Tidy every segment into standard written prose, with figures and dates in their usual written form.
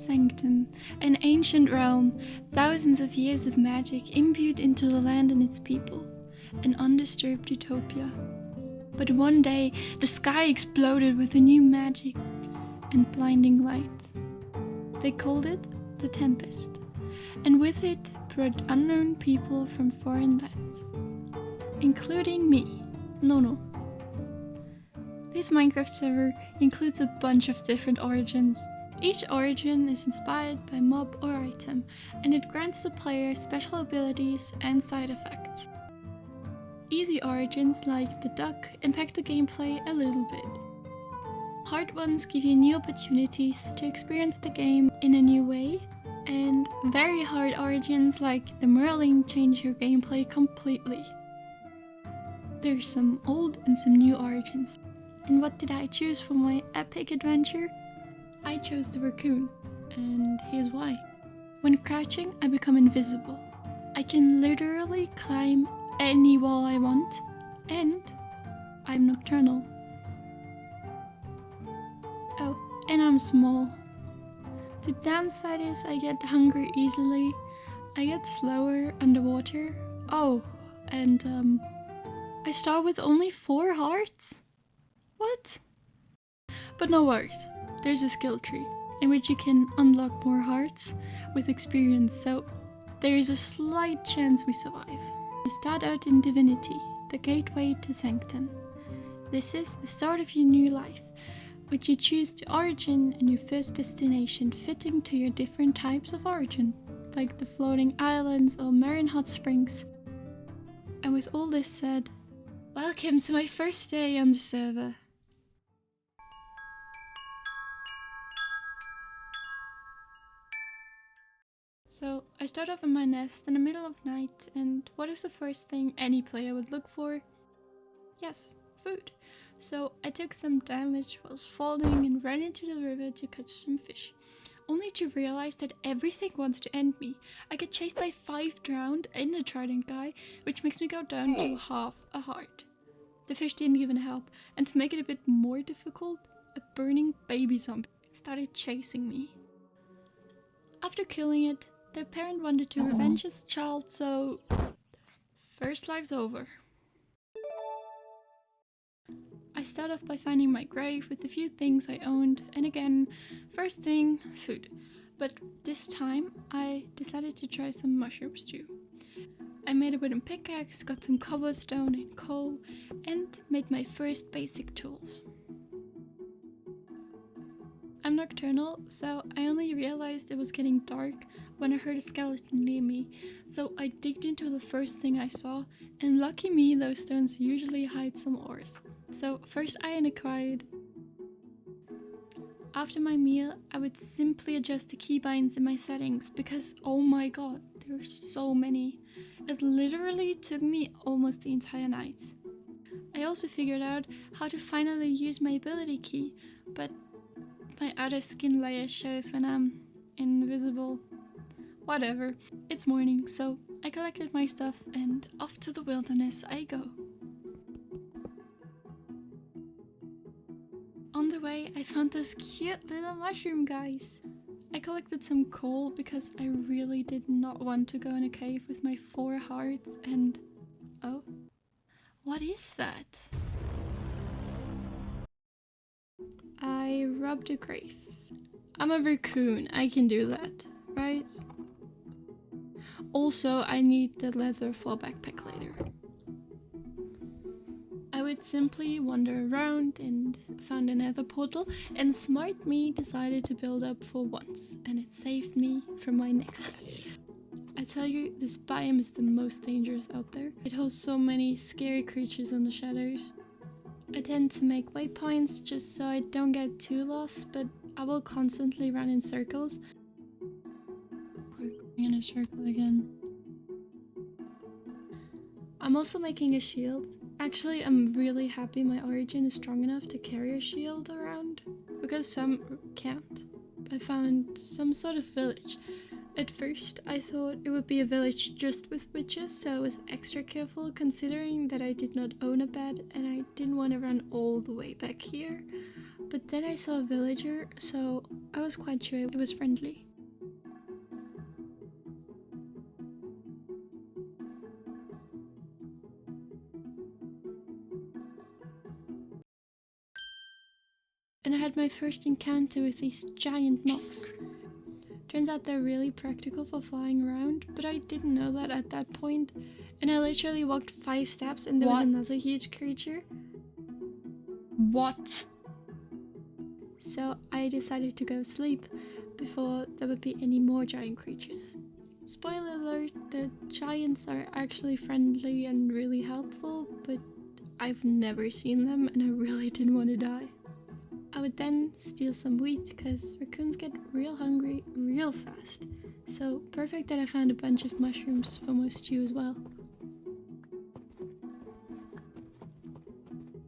Sanctum, an ancient realm, thousands of years of magic imbued into the land and its people, an undisturbed utopia. But one day, the sky exploded with a new magic and blinding light. They called it the Tempest, and with it brought unknown people from foreign lands, including me, Nono. This Minecraft server includes a bunch of different origins. Each origin is inspired by mob or item, and it grants the player special abilities and side effects. Easy origins like the duck impact the gameplay a little bit. Hard ones give you new opportunities to experience the game in a new way, and very hard origins like the Merlin change your gameplay completely. There's some old and some new origins. And what did I choose for my epic adventure? I chose the raccoon, and here's why. When crouching, I become invisible. I can literally climb any wall I want, and I'm nocturnal. Oh, and I'm small. The downside is I get hungry easily, I get slower underwater. Oh, and I start with only 4 hearts? What? But no worries, there's a skill tree in which you can unlock more hearts with experience, so there is a slight chance we survive. You start out in Divinity, the gateway to Sanctum. This is the start of your new life, which you choose the origin and your first destination fitting to your different types of origin, like the floating islands or marine hot springs. And with all this said, welcome to my first day on the server. So I start off in my nest in the middle of night, and what is the first thing any player would look for? Yes, food. So I took some damage whilst falling and ran into the river to catch some fish, only to realize that everything wants to end me. I get chased by 5 drowned and a trident guy, which makes me go down to half a heart. The fish didn't even help, and to make it a bit more difficult, a burning baby zombie started chasing me. After killing it, the parent wanted to revenge its child, so first life's over. I start off by finding my grave with the few things I owned, and again, first thing, food. But this time, I decided to try some mushroom stew. I made a wooden pickaxe, got some cobblestone and coal, and made my first basic tools. I'm nocturnal, so I only realized it was getting dark when I heard a skeleton near me, so I digged into the first thing I saw, and lucky me, those stones usually hide some ores. So first I acquired. After my meal, I would simply adjust the keybinds in my settings because oh my god, there are so many. It literally took me almost the entire night. I also figured out how to finally use my ability key, but my outer skin layer shows when I'm invisible. Whatever, it's morning, so I collected my stuff and off to the wilderness I go. On the way, I found those cute little mushroom guys. I collected some coal because I really did not want to go in a cave with my 4 hearts and... oh, what is that? I robbed a grave. I'm a raccoon, I can do that, right? Also, I need the leather for a backpack later. I would simply wander around and found another portal, and smart me decided to build up for once, and it saved me from my next death. I tell you, this biome is the most dangerous out there. It holds so many scary creatures in the shadows. I tend to make waypoints just so I don't get too lost, but I will constantly run in circles. We're going in a circle again. I'm also making a shield. Actually, I'm really happy my origin is strong enough to carry a shield around, because some can't. I found some sort of village. At first, I thought it would be a village just with witches, so I was extra careful considering that I did not own a bed and I didn't want to run all the way back here. But then I saw a villager, so I was quite sure it was friendly. And I had my first encounter with these giant moths. Turns out they're really practical for flying around, but I didn't know that at that point. And I literally walked 5 steps and there was another huge creature. What? So I decided to go sleep before there would be any more giant creatures. Spoiler alert, the giants are actually friendly and really helpful, but I've never seen them and I really didn't want to die. I would then steal some wheat because raccoons get real hungry real fast. So perfect that I found a bunch of mushrooms for my stew as well.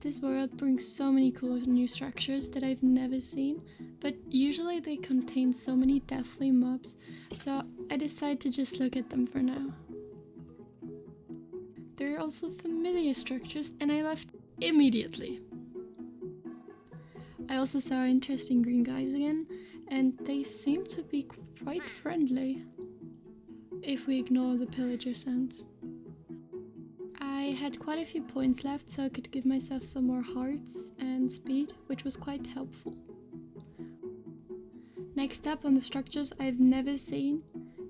This world brings so many cool new structures that I've never seen, but usually they contain so many deathly mobs, so I decided to just look at them for now. There are also familiar structures and I left immediately. I also saw interesting green guys again, and they seem to be quite friendly, if we ignore the pillager sounds. I had quite a few points left, so I could give myself some more hearts and speed, which was quite helpful. Next up on the structures I've never seen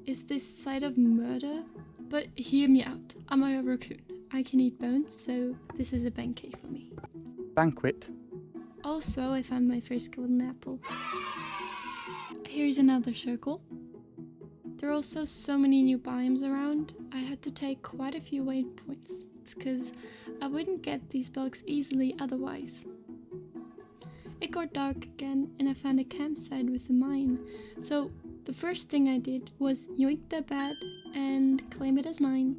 is this site of murder, but hear me out, I'm a raccoon. I can eat bones, so this is a banquet for me. Banquet? Also, I found my first golden apple. Here's another circle. There are also so many new biomes around, I had to take quite a few waypoints, because I wouldn't get these blocks easily otherwise. It got dark again and I found a campsite with a mine, so the first thing I did was yoink the bed and claim it as mine.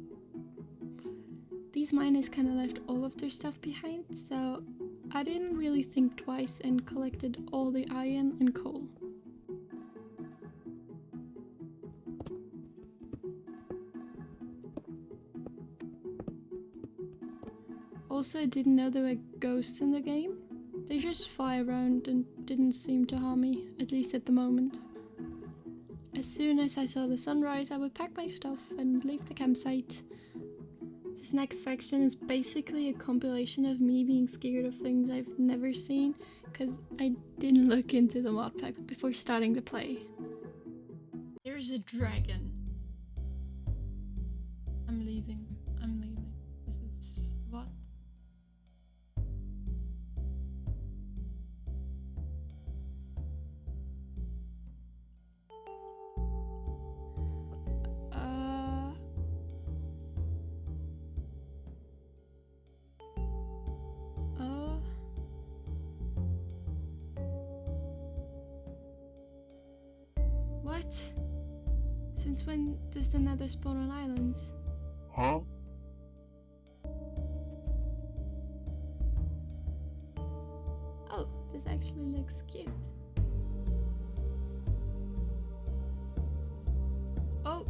These miners kinda left all of their stuff behind, so I didn't really think twice and collected all the iron and coal. Also, I didn't know there were ghosts in the game. They just fly around and didn't seem to harm me, at least at the moment. As soon as I saw the sunrise, I would pack my stuff and leave the campsite. This next section is basically a compilation of me being scared of things I've never seen, because I didn't look into the mod pack before starting to play. There's a dragon. I'm leaving. This is what? What? Since when does the nether spawn on islands? Huh? Oh, this actually looks cute. Oh!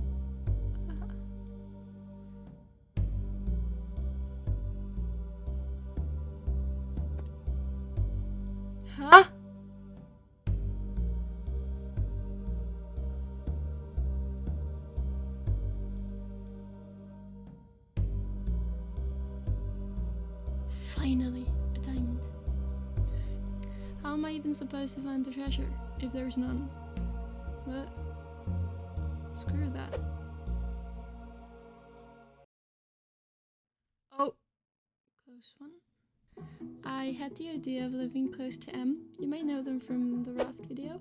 Huh? Finally, a diamond. How am I even supposed to find the treasure if there's none? What? Screw that. Oh, close one. I had the idea of living close to M. You may know them from the raft video.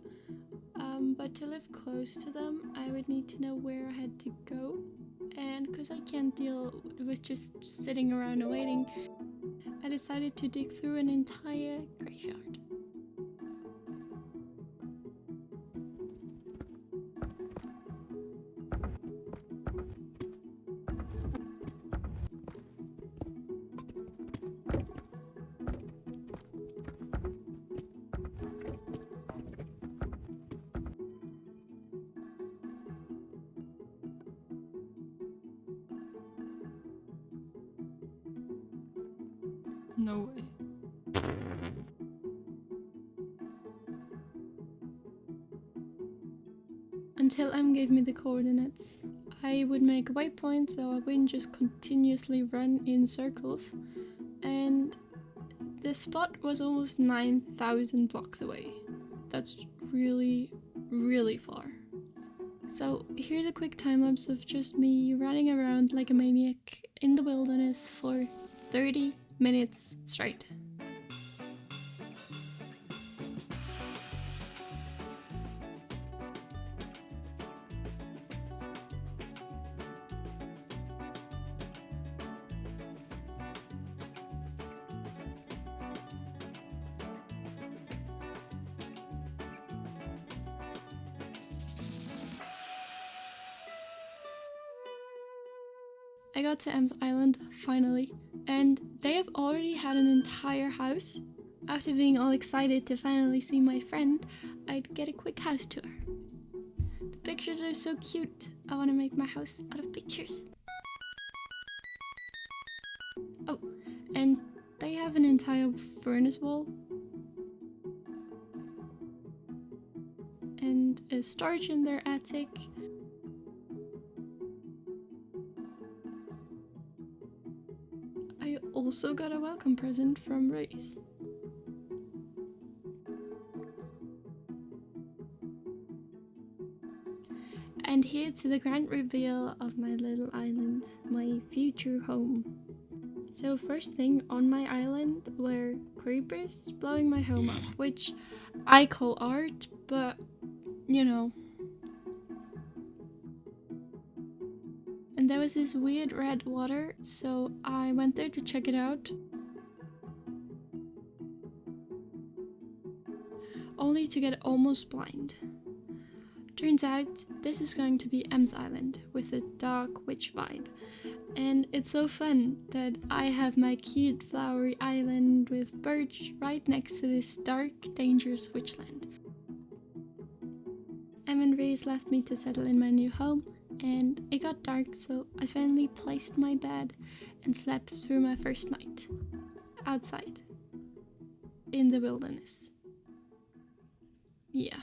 But to live close to them, I would need to know where I had to go. And because I can't deal with just sitting around and waiting, I decided to dig through an entire graveyard. No way. until Em gave me the coordinates. I would make a waypoint so I wouldn't just continuously run in circles, and the spot was almost 9,000 blocks away. That's really, really far. So here's a quick time lapse of just me running around like a maniac in the wilderness for 30 minutes straight. I got to Em's Island, finally, and they have already had an entire house. After being all excited to finally see my friend, I'd get a quick house tour. The pictures are so cute. I want to make my house out of pictures. Oh, and they have an entire furnace wall. And a storage in their attic. I also got a welcome present from Reese. And here to the grand reveal of my little island, my future home. So first thing on my island were creepers blowing my home up, which I call art, but you know. And there was this weird red water, so I went there to check it out. Only to get almost blind. Turns out this is going to be Em's Island with a dark witch vibe. And it's so fun that I have my cute flowery island with birch right next to this dark, dangerous witchland. Em and Reese left me to settle in my new home, and it got dark, so I finally placed my bed and slept through my first night. Outside. In the wilderness. Yeah.